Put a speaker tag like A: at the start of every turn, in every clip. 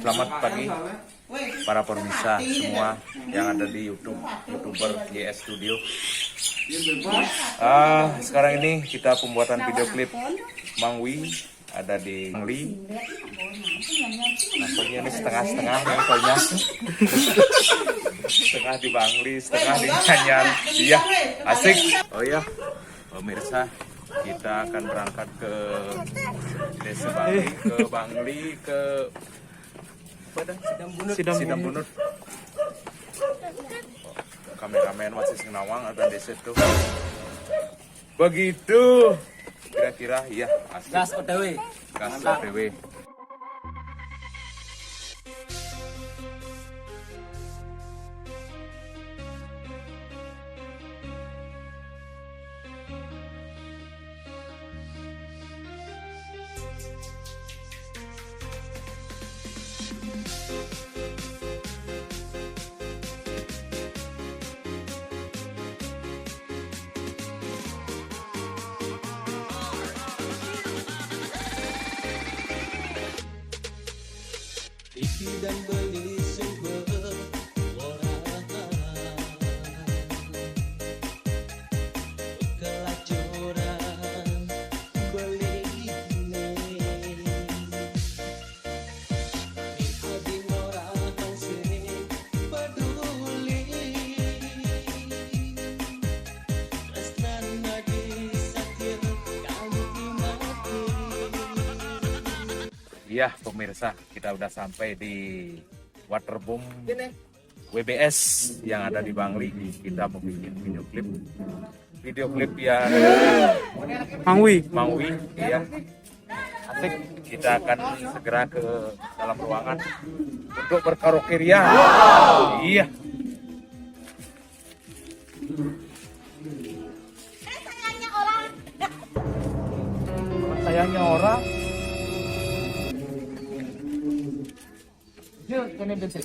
A: Selamat pagi para pemirsa semua yang ada di YouTuber YS Studio. Sekarang ini kita pembuatan video klip Mangwi ada di Bangli. Nampaknya ini setengah-setengah nontonnya. Setengah di Bangli, setengah di Nyanyan. Iya, asik. Oh iya, pemirsa, kita akan berangkat ke Desa Bangli, ke Sidam Bunut. Kameramen masih Senawang ada di situ. Begitu. Kira-kira ya asik. Gas OTW. Gas OTW.
B: Isi dan beli sumber orang kelacuran beli hati orang sering peduli resnan lagi sakit kamu mati.
A: Iya pemirsa, kita udah sampai di Waterboom WBS yang ada di Bangli. Kita mau bikin video klip ya Mangwi, iya. Asik. Kita akan segera ke dalam ruangan untuk berkaraoke ria. Iya. Sayangnya orang. Yuk, kene bensin.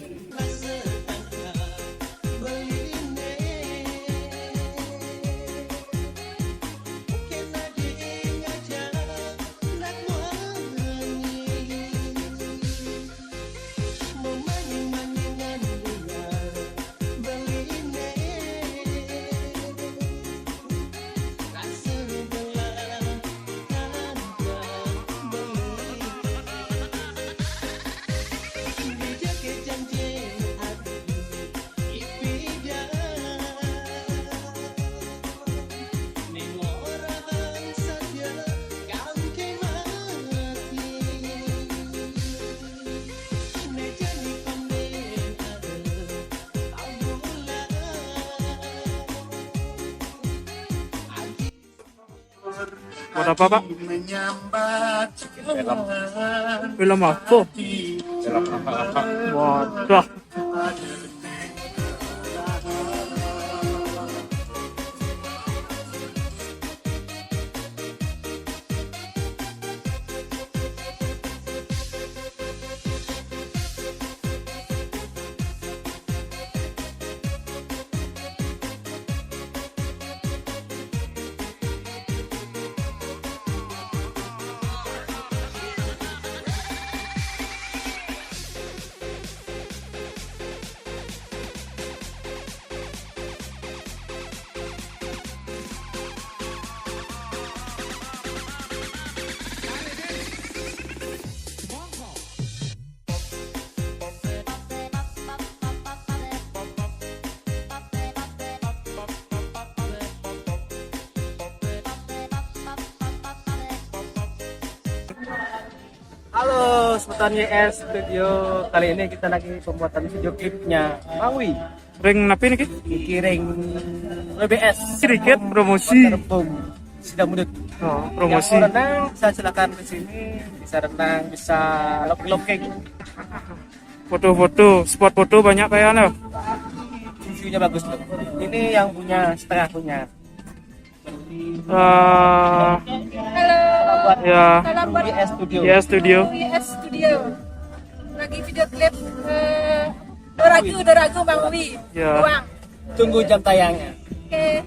C: Buat apa, Pak? Film apa?
A: Film apa?
C: Waduh.
D: Halo, Sultan YS Studio. Kali ini kita lagi pembuatan video klipnya Mangwi.
C: Ring napi nih?
D: Dikiring WBS.
C: Sedikit promosi.
D: Sudah mudut.
C: Oh, promosi.
D: Yang mau renang bisa silakan ke sini. Bisa renang, bisa looking.
C: Foto-foto, spot foto banyak kayaknya.
D: View-nya bagus loh. Ini yang punya, setengah punya.
E: Halo.
C: Ya.
E: Salam buat
D: YS Studio.
C: Ya studio.
E: YS Studio. Lagi video klip Doragu Mangwi.
C: Ya.
E: Ruang.
D: Tunggu jam tayangnya.
E: Oke.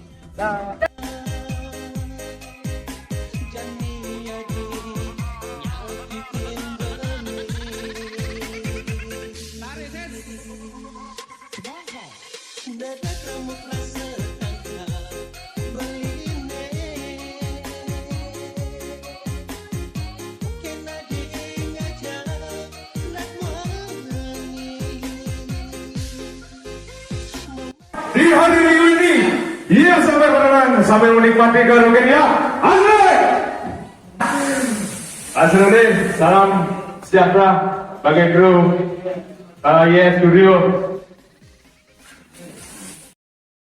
F: hari Minggu ini. Ia sampai berenang sambil menikmati kerugian ya. Asrul, salam sejahtera bagi kru YS Studio.